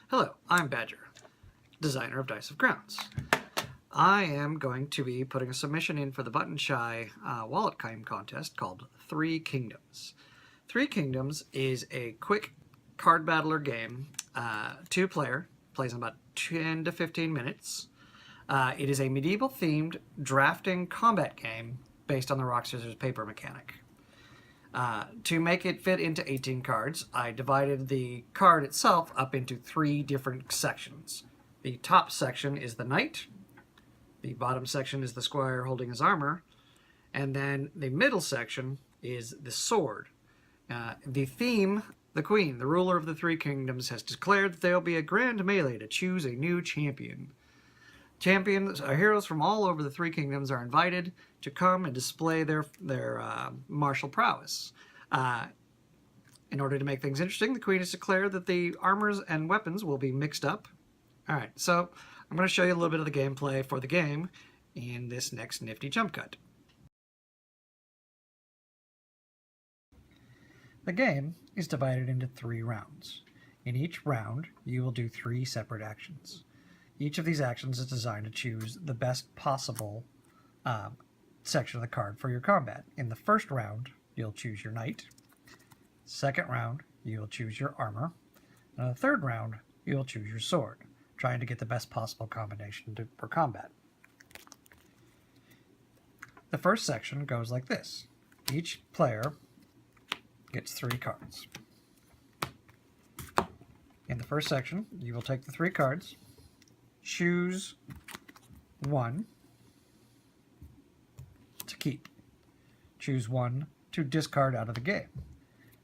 Hello, I'm Badger, designer of Dice of Crowns. I am going to be putting a submission in for the butonshy wallet game contest called 3Kingdoms. 3Kingdoms is a quick card battler game, two-player, plays in about 10 to 15 minutes. It is a medieval-themed drafting combat game based on the rock, scissors, paper mechanic. To make it fit into 18 cards, I divided the card itself up into 3 different sections. The top section is the knight, the bottom section is the squire holding his armor, and then the middle section is the sword. The theme, the queen, the ruler of the 3 kingdoms, has declared that there will be a grand melee to choose a new champion. Champions, heroes from all over the 3 kingdoms are invited to come and display their martial prowess. In order to make things interesting, the queen has declared that the armors and weapons will be mixed up. Alright, so I'm going to show you a little bit of the gameplay for the game in this next nifty jump cut. The game is divided into 3 rounds. In each round, you will do 3 separate actions. Each of these actions is designed to choose the best possible section of the card for your combat. In the first round, you'll choose your knight. Second round, you'll choose your armor. And in the third round, you'll choose your sword, trying to get the best possible combination for combat. The first section goes like this. Each player gets 3 cards. In the first section, you will take the 3 cards, choose one to keep, choose one to discard out of the game,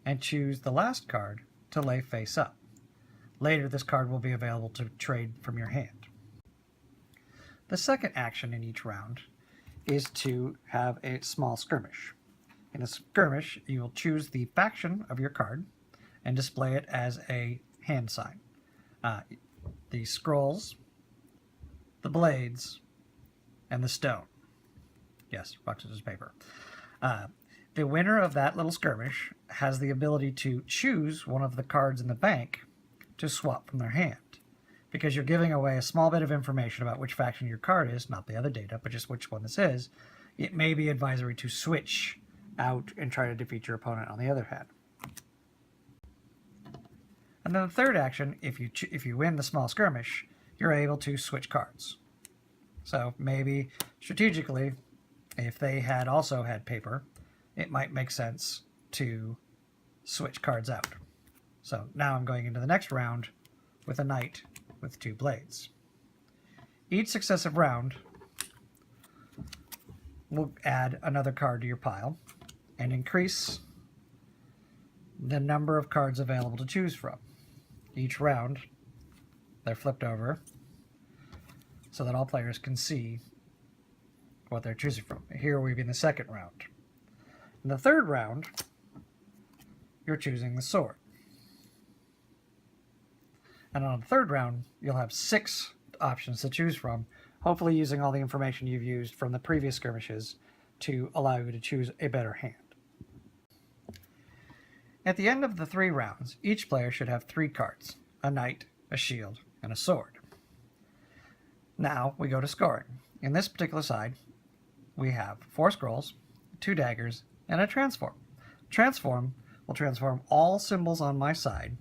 and choose the last card to lay face up. Later, this card will be available to trade from your hand. The second action in each round is to have a small skirmish. In a skirmish, you will choose the faction of your card and display it as a hand sign. The scrolls, the blades, and the stone. Yes, rock, scissors, paper. The winner of that little skirmish has the ability to choose one of the cards in the bank to swap from their hand. Because you're giving away a small bit of information about which faction your card is, not the other data, but just which one this is, it may be advisory to switch out and try to defeat your opponent on the other hand. And then the third action, if you win the small skirmish, you're able to switch cards. So maybe strategically, if they had also had paper, it might make sense to switch cards out. So now I'm going into the next round with a knight with 2 blades. Each successive round will add another card to your pile and increase the number of cards available to choose from. Each round, they're flipped over so that all players can see what they're choosing from. Here we'll be in the second round. In the third round, you're choosing the sword. And on the third round, you'll have 6 options to choose from, hopefully using all the information you've used from the previous skirmishes to allow you to choose a better hand. At the end of the 3 rounds, each player should have 3 cards, a knight, a shield, and a sword. Now we go to scoring. In this particular side, we have 4 scrolls, 2 daggers, and a transform. Transform will transform all symbols on my side,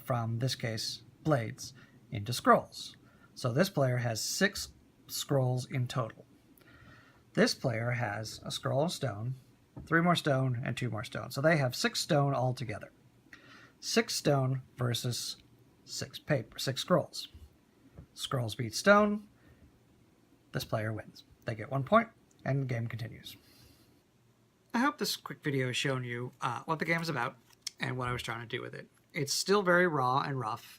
from this case, blades, into scrolls. So this player has 6 scrolls in total. This player has a scroll of stone, 3 more stone, and 2 more stone. So they have 6 stone altogether. 6 stone versus 6 scrolls. Scrolls beat stone. This player wins. They get 1 point, and the game continues. I hope this quick video has shown you what the game is about and what I was trying to do with it. It's still very raw and rough.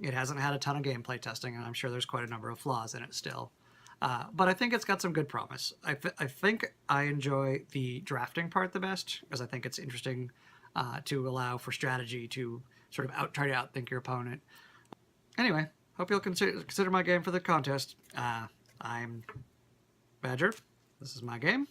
It hasn't had a ton of gameplay testing, and I'm sure there's quite a number of flaws in it still. But I think it's got some good promise. I think I enjoy the drafting part the best, because I think it's interesting to allow for strategy to sort of try to outthink your opponent. Anyway, hope you'll consider my game for the contest. I'm Badger. This is my game.